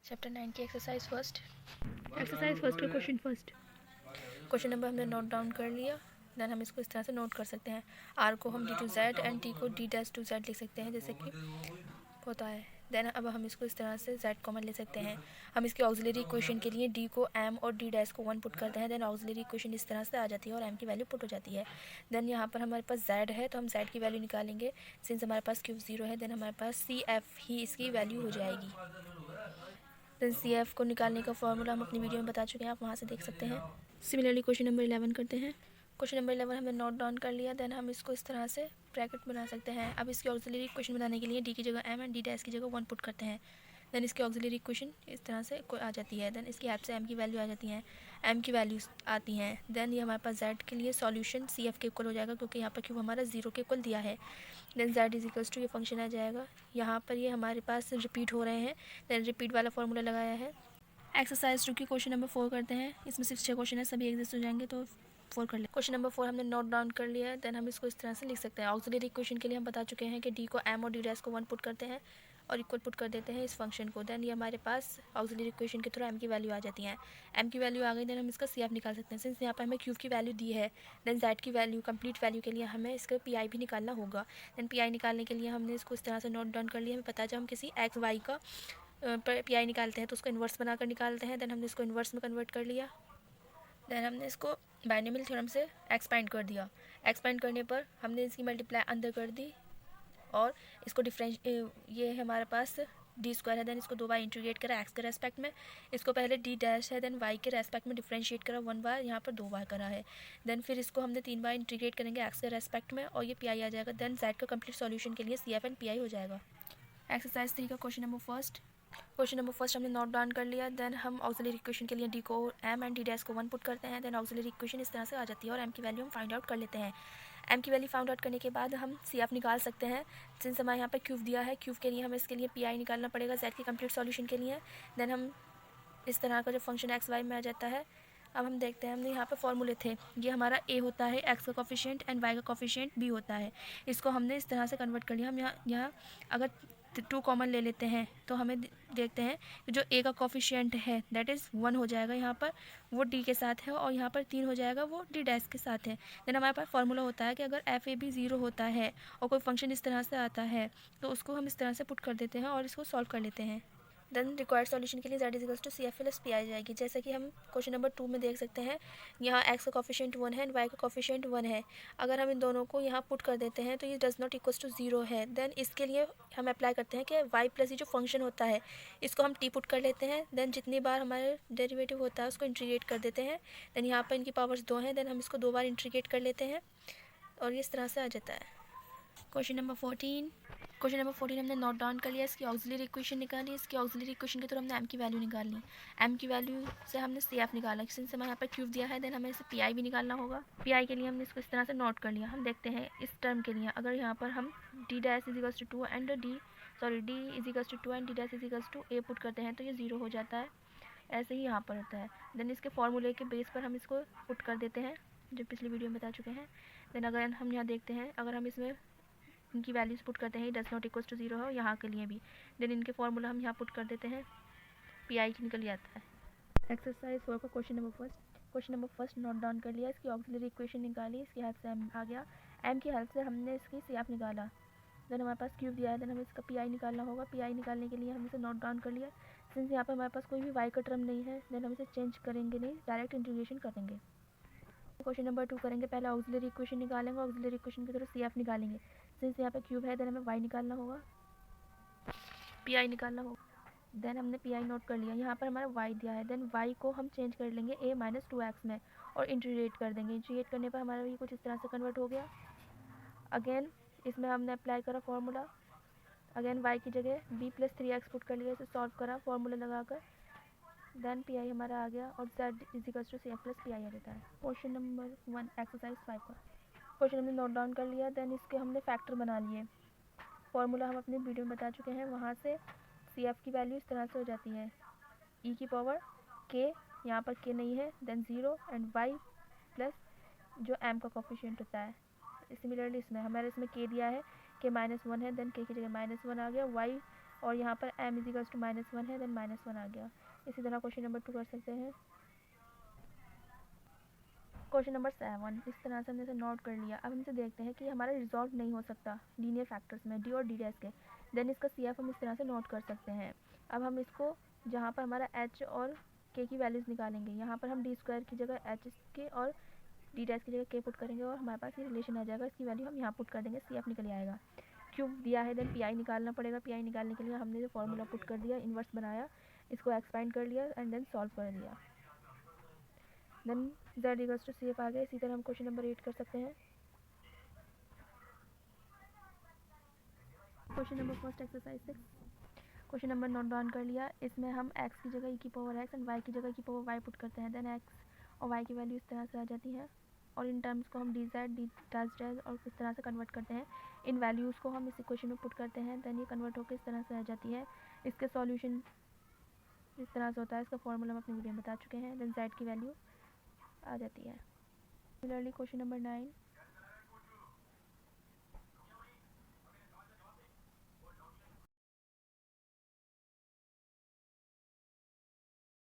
Chapter 9 की exercise first का question first. Question number हमने नोट डाउन कर लिया। देन हम इसको इस तरह से नोट कर सकते हैं। आर को हम D to z and T को डी डैश टू जेड लिख सकते हैं, जैसे कि होता है। देन अब हम इसको इस तरह से जेड कॉमन ले सकते हैं। हम इसके ऑक्सिलरी इक्वेशन के लिए डी को एम और डी डैश को 1 पुट करते हैं। देन ऑक्सिलरी इक्वेशन इस तरह से आ जाती है और एम की वैल्यू पुट हो जाती है। देन यहाँ पर हमारे पास जेड है तो हम जेड की वैल्यू निकालेंगे। सिंस हमारे पास क्यूब 0 है, देन हमारे पास सी एफ ही इसकी वैल्यू हो जाएगी। देन सी एफ को निकालने का फॉर्मूला हम अपनी वीडियो में बता चुके हैं, आप वहाँ से देख सकते हैं। सिमिलरली क्वेश्चन नंबर 11 करते हैं। क्वेश्चन नंबर 11 हमने नोट डाउन कर लिया। देन हम इसको इस तरह से ब्रैकेट बना सकते हैं। अब इसकी ऑक्सिलरी इक्वेशन बनाने के लिए डी की जगह एम एंड डी डैश की जगह 1 पुट करते हैं। देन इसकी ऑक्सिलरी इक्वेशन इस तरह से आ जाती है। देन इसकी हेल्प से एम की वैल्यू आ जाती है, एम की वैल्यूज आती हैं। देन ये हमारे पास जेड के लिए सॉल्यूशन सी एफ के इक्वल हो जाएगा, क्योंकि यहाँ पर क्यूब हमारा 0 के इक्वल दिया है। Then z is equals to ये फंक्शन आ जाएगा। यहाँ पर ये हमारे पास रिपीट हो रहे हैं। देन रिपीट वाला फॉर्मूला लगाया है। एक्सरसाइज 2 की क्वेश्चन नंबर 4 करते हैं। इसमें सिर्फ 6 क्वेश्चन है, सभी एग्जिस्ट हो जाएंगे तो 4 कर ले। क्वेश्चन नंबर 4 हमने नोट डाउन कर लिया है। देन हम इसको इस तरह से लिख सकते हैं। ऑक्सिलरी इक्वेशन के लिए हम बता चुके हैं कि डी को एम और डी डैश को 1 पुट करते हैं और इक्वल पुट कर देते हैं इस फंक्शन को। देन ये हमारे पास ऑक्सिलरी इक्वेशन के थ्रू एम की वैल्यू आ जाती है। एम की वैल्यू आ गई, देन हम इसका सी एफ निकाल सकते हैं। सिंस यहाँ पर हमें क्यूब की वैल्यू दी है, देन जेड की वैल्यू कंप्लीट वैल्यू के लिए हमें इसका पी आई भी निकालना होगा। देन पी आई निकालने के लिए हमने इसको इस तरह से नोट डाउन कर लिया। हमें पता है जब हम किसी एक्स वाई का पी आई निकालते हैं तो उसको इन्वर्स बनाकर निकालते हैं। देन हमने इसको इन्वर्स में कन्वर्ट कर लिया। देन हमने इसको बाइनोमियल थ्योरम से एक्सपेंड कर दिया। एक्सपेंड करने पर हमने इसकी मल्टीप्लाई अंदर कर दी और इसको डिफरेंश ये है हमारे पास डी स्क्वायर है। देन इसको 2 बार इंटीग्रेट करा एक्स के रेस्पेक्ट में। इसको पहले डी डैश है, देन वाई के रेस्पेक्ट में डिफरेंशिएट करा 1 बार, यहाँ पर 2 बार करा है। देन फिर इसको हमने 3 बार इंटीग्रेट करेंगे एक्स के रेस्पेक्ट में और ये पी आई आ जाएगा। देन जेड का कंप्लीट सॉल्यूशन के लिए C F and P I हो जाएगा। एक्सरसाइज 3 का question number first. Question number first हमने नोट डाउन कर लिया। देन हम ऑक्सिलरी इक्वेशन के लिए डी को एम एंड डी डैश को 1 पुट करते हैं। देन ऑक्सिलरी इक्वेशन इस तरह से आ जाती है और एम की वैल्यू हम फाइंड आउट कर लेते हैं। एम की वैल्यू फाइंड आउट करने के बाद हम सी एफ निकाल सकते हैं। सिंस हमारे यहाँ पर क्यूब दिया है, क्यूब के लिए हमें इसके लिए पी आई निकालना पड़ेगा जेड की कंप्लीट सॉल्यूशन के लिए। देन हम इस तरह का जो फंक्शन एक्स वाई में आ जाता है। अब हम देखते हैं, हमने यहाँ पे फॉर्मूले थे। ये हमारा ए होता है एक्स का कोफिशिएंट एंड वाई का कोफिशिएंट बी होता है। इसको हमने इस तरह से कन्वर्ट कर लिया। हम यहाँ अगर 2 कॉमन ले लेते हैं तो हमें देखते हैं कि जो ए का कोफिशिएंट है दैट इज़ 1 हो जाएगा यहाँ पर, वो डी के साथ है, और यहाँ पर 3 हो जाएगा, वो डी डैश के साथ है। देन हमारे पास फॉर्मूला होता है कि अगर एफ ए बी 0 होता है और कोई फंक्शन इस तरह से आता है तो उसको हम इस तरह से पुट कर देते हैं और इसको सॉल्व कर लेते हैं। देन रिक्वायर्ड सॉल्यूशन के लिए z is to C F plus P I जाएगी। जैसे कि हम क्वेश्चन नंबर 2 में देख सकते हैं, यहाँ एक्स का कॉफिशिएंट 1 है एंड वाई का कॉफिशिएंट 1 है। अगर हम इन दोनों को यहाँ पुट कर देते हैं तो ये डज नॉट इक्वल्स टू 0 है। देन इसके लिए हम अप्लाई करते हैं कि वाई प्लस ये जो फंक्शन होता है इसको हम टी पुट कर लेते हैं। देन जितनी बार हमारे डेरिवेटिव होता है उसको इंटीग्रेट कर देते हैं। देन यहाँ पर इनकी पावर्स 2 हैं, देन हम इसको 2 बार इंटीग्रेट कर लेते हैं और इस तरह से आ जाता है। Question number 14। क्वेश्चन नंबर 14 हमने नोट डाउन कर लिया। इसकी ऑक्सिलरी इक्वेशन निकाली। इसकी ऑक्सिलरी इक्वेशन के थ्रू हमने एम की वैल्यू निकाल ली। एम की वैल्यू से हमने सी एफ निकाला। सिंस हमें यहाँ पर क्यूब दिया है, देन हमें इसे पी आई भी निकालना होगा। पी आई के लिए हमने इसको इस तरह से नोट कर लिया। हम देखते हैं इस टर्म के लिए अगर यहाँ पर हम D dash is equals to 2 and D is equals to 2 and D dash is equals to a put करते हैं तो ये 0 हो जाता है। ऐसे ही यहाँ पर होता है। देन इसके फॉर्मूले के बेस पर हम इसको पुट कर देते हैं, जो पिछली वीडियो में बता चुके हैं। देन अगर हम यहाँ देखते हैं, अगर हम इसमें इनकी वैल्यूज पुट करते हैं, डज नॉट इक्वल्स टू 0 है यहाँ के लिए भी। देन इनके फॉर्मूला हम यहाँ पुट कर देते हैं, पी आई निकल जाता है। एक्सरसाइज 4 का question number first. Question number first note down कर लिया। इसकी ऑक्सिलरी इक्वेशन निकाली। इसकी हेल्प से एम आ गया। एम की हेल्प से हमने इसकी सी एफ निकाला। देन हमारे पास क्यूब दिया है, देन हमें इसका पी आई निकालना होगा। पी आई निकालने के लिए हम इसे नोट डाउन कर लिया। सिंस यहाँ पर हमारे पास कोई भी वाई का टर्म नहीं है, देन हम इसे चेंज करेंगे नहीं, डायरेक्ट इंटीग्रेशन करेंगे। क्वेश्चन नंबर 2 करेंगे। पहले ऑक्सिलरी इक्वेशन निकालेंगे, ऑक्सिलरी इक्वेशन की तरफ सी एफ निकालेंगे। सिंस यहाँ पे क्यूब है, देन हमें वाई निकालना होगा, पी आई निकालना होगा। देन हमने पी आई नोट कर लिया। यहाँ पर हमारा वाई दिया है, देन वाई को हम चेंज कर लेंगे ए माइनस 2x में और इंटीग्रेट कर देंगे। इंटीग्रेट करने पर हमारा ये कुछ इस तरह से कन्वर्ट हो गया। अगेन इसमें हमने अप्लाई करा फॉर्मूला। अगेन वाई की जगह बी प्लस 3x पुट कर लिया, इसे सॉल्व करा फॉर्मूला लगाकर। देन पी आई हमारा आ गया और Z is equals to C F plus P I आ जाता है। क्वेश्चन नंबर 1 एक्सरसाइज 5 का क्वेश्चन हमने नोट डाउन कर लिया। देन इसके हमने फैक्टर बना लिए। फॉर्मूला हम अपने वीडियो में बता चुके हैं, वहाँ से सी एफ की वैल्यू इस तरह से हो जाती है, ई की पावर के, यहाँ पर के नहीं है, देन 0 एंड वाई प्लस जो एम का कोफिशिएंट होता है। सिमिलरली इसमें हमारे इसमें के दिया है, के -1 है, देन के की जगह -1 आ गया, वाई और यहाँ पर m इजिकल्स टू -1 है, देन -1 आ गया। इसी तरह क्वेश्चन नंबर 2 कर सकते हैं। क्वेश्चन नंबर 7, इस तरह से हमने इसे नोट कर लिया। अब हमसे देखते हैं कि हमारा रिजॉल्व नहीं हो सकता लीनियर फैक्टर्स में डी और डी डैश के, देन इसका CF हम इस तरह से नोट कर सकते हैं। अब हम इसको जहाँ पर हमारा h और k की वैल्यूज़ निकालेंगे, यहाँ पर हम d² की जगह h के और d डैश की जगह k पुट करेंगे और हमारे पास ये रिलेशन आ जाएगा। इसकी वैल्यू हम यहाँ पुट कर देंगे, CF निकल आएगा। क्यूब दिया है, देन PI निकालना पड़ेगा। PI निकालने के लिए हमने जो फॉर्मूला पुट कर दिया, इन्वर्स बनाया, इसको एक्सपेंड कर लिया एंड देन सॉल्व कर लिया, then z equals to CF आ गया। इसी तरह हम क्वेश्चन नंबर 8 कर सकते हैं। Question number first exercise 6, question number note down कर लिया। इसमें हम x की जगह e की पावर x एंड y की जगह e की पावर y पुट करते हैं, देन x और y की वैल्यू इस तरह से आ जाती है और इन टर्म्स को हम dz d डैश और इस तरह से कन्वर्ट करते हैं। इन वैल्यूज़ को हम इस इक्वेशन में पुट करते हैं, देन ये कन्वर्ट होकर इस तरह से आ जाती है। इसके सॉल्यूशन इस तरह से होता है, इसका फॉर्मूला हम अपनी वीडियो में बता चुके हैं, देन z की वैल्यू आ जाती है। Similarly question number 9,